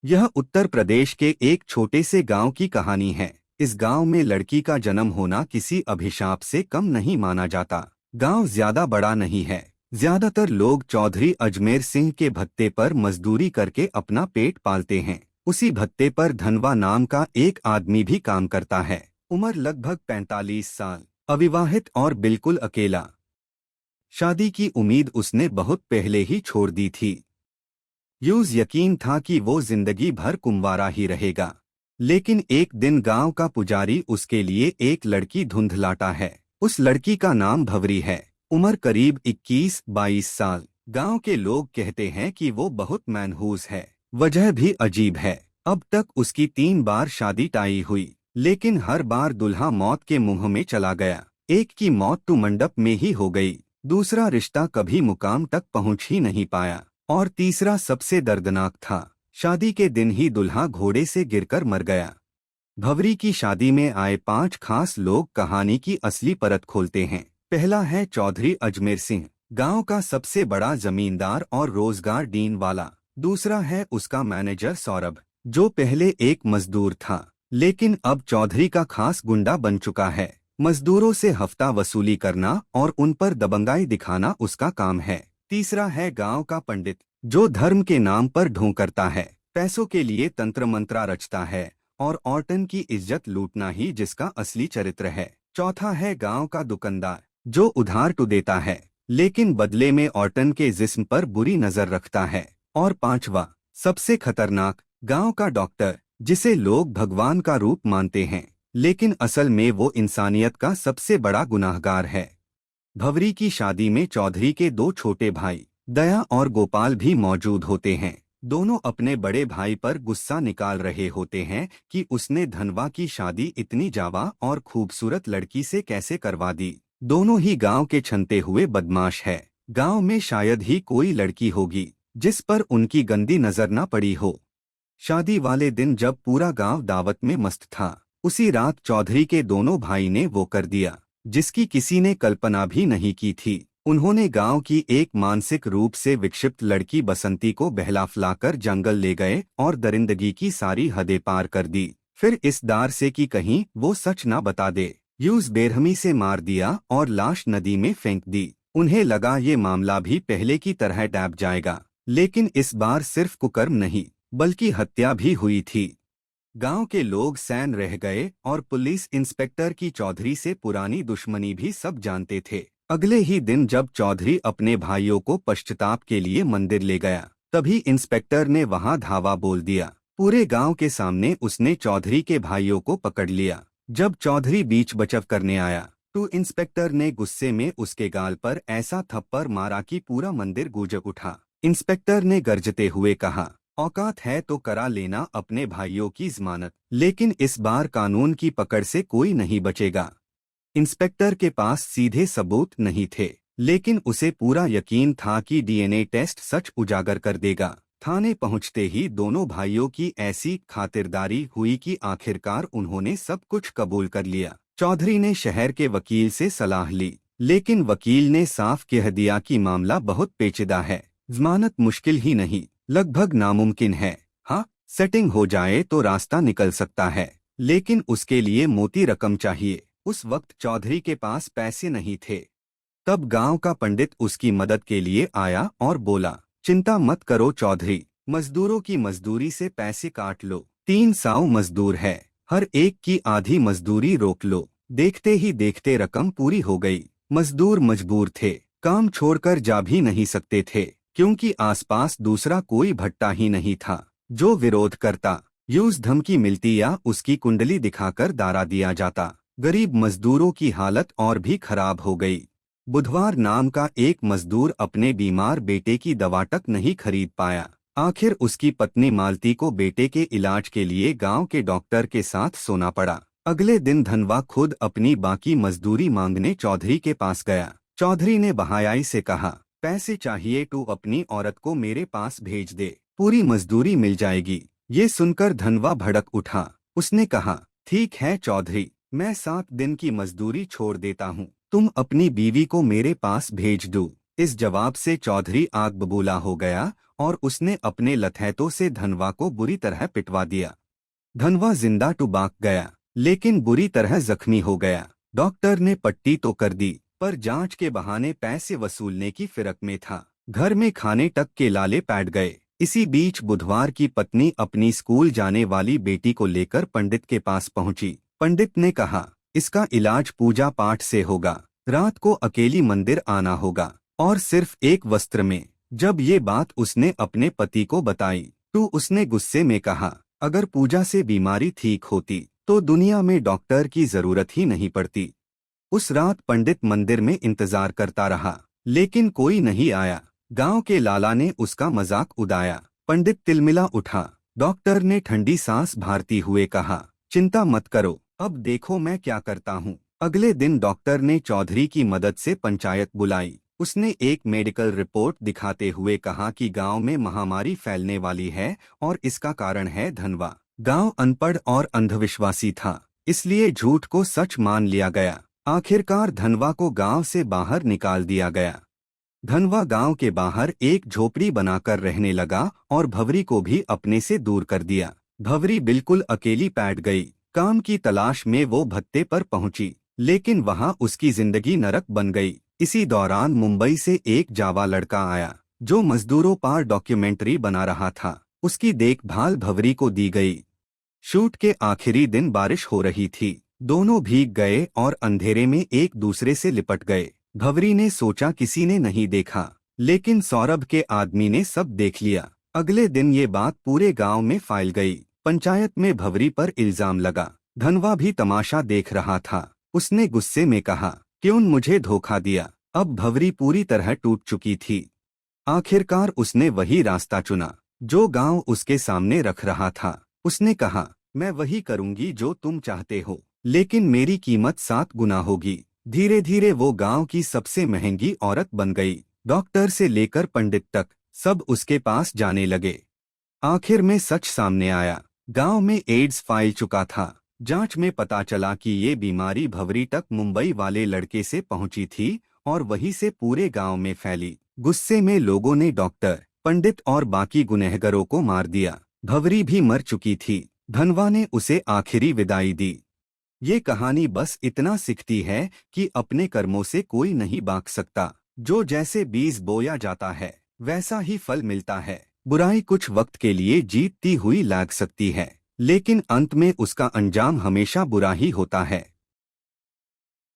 यह उत्तर प्रदेश के एक छोटे से गांव की कहानी है। इस गांव में लड़की का जन्म होना किसी अभिशाप से कम नहीं माना जाता। गांव ज्यादा बड़ा नहीं है। ज्यादातर लोग चौधरी अजमेर सिंह के भत्ते पर मजदूरी करके अपना पेट पालते हैं। उसी भत्ते पर धनवा नाम का एक आदमी भी काम करता है। उम्र लगभग 45 साल, अविवाहित और बिल्कुल अकेला। शादी की उम्मीद उसने बहुत पहले ही छोड़ दी थी। यकीन था कि वो जिंदगी भर कुंवारा ही रहेगा। लेकिन एक दिन गांव का पुजारी उसके लिए एक लड़की ढूंढ लाता है। उस लड़की का नाम भवरी है। उम्र करीब 21-22 साल। गांव के लोग कहते हैं कि वो बहुत मैनहूस है। वजह भी अजीब है। अब तक उसकी 3 बार शादी टाई हुई, लेकिन हर बार दुल्हा मौत के मुंह में चला गया। एक की मौत तो मंडप में ही हो गई, दूसरा रिश्ता कभी मुकाम तक पहुंच ही नहीं पाया, और तीसरा सबसे दर्दनाक था। शादी के दिन ही दुल्हा घोड़े से गिरकर मर गया। भवरी की शादी में आए 5 खास लोग कहानी की असली परत खोलते हैं। पहला है चौधरी अजमेर सिंह, गांव का सबसे बड़ा जमींदार और रोजगार डीन वाला। दूसरा है उसका मैनेजर सौरभ, जो पहले एक मजदूर था, लेकिन अब चौधरी का खास गुंडा बन चुका है। मजदूरों से हफ्ता वसूली करना और उन पर दबंगाई दिखाना उसका काम है। तीसरा है गांव का पंडित, जो धर्म के नाम पर ढोंग करता है, पैसों के लिए तंत्र मंत्रा रचता है, और औरतन की इज्जत लूटना ही जिसका असली चरित्र है। चौथा है गांव का दुकानदार, जो उधार तो देता है, लेकिन बदले में औरतन के जिस्म पर बुरी नजर रखता है। और पांचवा, सबसे खतरनाक, गांव का डॉक्टर, जिसे लोग भगवान का रूप मानते हैं, लेकिन असल में वो इंसानियत का सबसे बड़ा गुनाहगार है। भवरी की शादी में चौधरी के 2 छोटे भाई दया और गोपाल भी मौजूद होते हैं। दोनों अपने बड़े भाई पर गुस्सा निकाल रहे होते हैं कि उसने धनवा की शादी इतनी जावा और खूबसूरत लड़की से कैसे करवा दी। दोनों ही गांव के छनते हुए बदमाश है। गांव में शायद ही कोई लड़की होगी जिस पर उनकी गंदी नजर न पड़ी हो। शादी वाले दिन जब पूरा गांव दावत में मस्त था, उसी रात चौधरी के दोनों भाई ने वो कर दिया जिसकी किसी ने कल्पना भी नहीं की थी। उन्होंने गांव की एक मानसिक रूप से विक्षिप्त लड़की बसंती को बहला-फुलाकर जंगल ले गए और दरिंदगी की सारी हदें पार कर दी। फिर इस दार से कि कहीं वो सच ना बता दे, बेरहमी से मार दिया और लाश नदी में फेंक दी। उन्हें लगा ये मामला भी पहले की तरह टैप जाएगा, लेकिन इस बार सिर्फ कुकर्म नहीं बल्कि हत्या भी हुई थी। गांव के लोग सैन रह गए और पुलिस इंस्पेक्टर की चौधरी से पुरानी दुश्मनी भी सब जानते थे। अगले ही दिन जब चौधरी अपने भाइयों को पश्चाताप के लिए मंदिर ले गया, तभी इंस्पेक्टर ने वहां धावा बोल दिया। पूरे गांव के सामने उसने चौधरी के भाइयों को पकड़ लिया। जब चौधरी बीच बचाव करने आया तो इंस्पेक्टर ने गुस्से में उसके गाल पर ऐसा थप्पड़ मारा कि पूरा मंदिर गूंज उठा। इंस्पेक्टर ने गरजते हुए कहा, औकात है तो करा लेना अपने भाइयों की जमानत, लेकिन इस बार कानून की पकड़ से कोई नहीं बचेगा। इंस्पेक्टर के पास सीधे सबूत नहीं थे, लेकिन उसे पूरा यकीन था कि डीएनए टेस्ट सच उजागर कर देगा। थाने पहुंचते ही दोनों भाइयों की ऐसी खातिरदारी हुई कि आखिरकार उन्होंने सब कुछ कबूल कर लिया। चौधरी ने शहर के वकील से सलाह ली, लेकिन वकील ने साफ कह दिया कि मामला बहुत पेचीदा है, जमानत मुश्किल ही नहीं लगभग नामुमकिन है। हाँ, सेटिंग हो जाए तो रास्ता निकल सकता है, लेकिन उसके लिए मोटी रकम चाहिए। उस वक्त चौधरी के पास पैसे नहीं थे। तब गांव का पंडित उसकी मदद के लिए आया और बोला, चिंता मत करो चौधरी, मजदूरों की मजदूरी से पैसे काट लो। 300 मजदूर है, हर एक की आधी मजदूरी रोक लो। देखते ही देखते रकम पूरी हो गई। मजदूर मजबूर थे, काम छोड़कर जा भी नहीं सकते थे, क्योंकि आसपास दूसरा कोई भट्टा ही नहीं था जो विरोध करता। धमकी मिलती या उसकी कुंडली दिखाकर दारा दिया जाता। गरीब मजदूरों की हालत और भी खराब हो गई। बुधवार नाम का एक मजदूर अपने बीमार बेटे की दवा तक नहीं खरीद पाया। आखिर उसकी पत्नी मालती को बेटे के इलाज के लिए गांव के डॉक्टर के साथ सोना पड़ा। अगले दिन धनवा खुद अपनी बाकी मजदूरी मांगने चौधरी के पास गया। चौधरी ने बहायाई से कहा, पैसे चाहिए तो अपनी औरत को मेरे पास भेज दे, पूरी मजदूरी मिल जाएगी। ये सुनकर धनवा भड़क उठा। उसने कहा, ठीक है चौधरी, मैं 7 दिन की मजदूरी छोड़ देता हूँ, तुम अपनी बीवी को मेरे पास भेज दो। इस जवाब से चौधरी आग बबूला हो गया और उसने अपने लठैतों से धनवा को बुरी तरह पिटवा दिया। धनवा जिंदा टुबाक गया, लेकिन बुरी तरह जख्मी हो गया। डॉक्टर ने पट्टी तो कर दी, पर जांच के बहाने पैसे वसूलने की फिरक में था। घर में खाने तक के लाले पैट गए। इसी बीच बुधवार की पत्नी अपनी स्कूल जाने वाली बेटी को लेकर पंडित के पास पहुंची। पंडित ने कहा, इसका इलाज पूजा पाठ से होगा, रात को अकेली मंदिर आना होगा, और सिर्फ एक वस्त्र में। जब ये बात उसने अपने पति को बताई तो उसने गुस्से में कहा, अगर पूजा से बीमारी ठीक होती तो दुनिया में डॉक्टर की जरूरत ही नहीं पड़ती। उस रात पंडित मंदिर में इंतजार करता रहा, लेकिन कोई नहीं आया। गांव के लाला ने उसका मजाक उड़ाया। पंडित तिलमिला उठा। डॉक्टर ने ठंडी सांस भरते हुए कहा, चिंता मत करो, अब देखो मैं क्या करता हूँ। अगले दिन डॉक्टर ने चौधरी की मदद से पंचायत बुलाई। उसने एक मेडिकल रिपोर्ट दिखाते हुए कहा कि गांव में महामारी फैलने वाली है और इसका कारण है धनवा। गांव अनपढ़ और अंधविश्वासी था, इसलिए झूठ को सच मान लिया गया। आखिरकार धनवा को गांव से बाहर निकाल दिया गया। धनवा गांव के बाहर एक झोपड़ी बनाकर रहने लगा और भवरी को भी अपने से दूर कर दिया। भवरी बिल्कुल अकेली पैट गई। काम की तलाश में वो भत्ते पर पहुंची, लेकिन वहां उसकी जिंदगी नरक बन गई। इसी दौरान मुंबई से एक जावा लड़का आया जो मजदूरों पर डॉक्यूमेंट्री बना रहा था। उसकी देखभाल भवरी को दी गई। शूट के आखिरी दिन बारिश हो रही थी। दोनों भीग गए और अंधेरे में एक दूसरे से लिपट गए। भवरी ने सोचा किसी ने नहीं देखा, लेकिन सौरभ के आदमी ने सब देख लिया। अगले दिन ये बात पूरे गांव में फैल गई। पंचायत में भवरी पर इल्जाम लगा। धनवा भी तमाशा देख रहा था। उसने गुस्से में कहा, क्यों मुझे धोखा दिया। अब भवरी पूरी तरह टूट चुकी थी। आखिरकार उसने वही रास्ता चुना जो गांव उसके सामने रख रहा था। उसने कहा, मैं वही करूंगी जो तुम चाहते हो, लेकिन मेरी कीमत 7 गुना होगी। धीरे धीरे वो गांव की सबसे महंगी औरत बन गई। डॉक्टर से लेकर पंडित तक सब उसके पास जाने लगे। आखिर में सच सामने आया। गांव में एड्स फैल चुका था। जांच में पता चला कि ये बीमारी भवरी तक मुंबई वाले लड़के से पहुंची थी और वहीं से पूरे गांव में फैली। गुस्से में लोगों ने डॉक्टर, पंडित और बाकी गुनहगारों को मार दिया। भवरी भी मर चुकी थी। धनवा ने उसे आखिरी विदाई दी। ये कहानी बस इतना सिखाती है कि अपने कर्मों से कोई नहीं भाग सकता। जो जैसे बीज बोया जाता है वैसा ही फल मिलता है। बुराई कुछ वक्त के लिए जीतती हुई लग सकती है, लेकिन अंत में उसका अंजाम हमेशा बुरा ही होता है।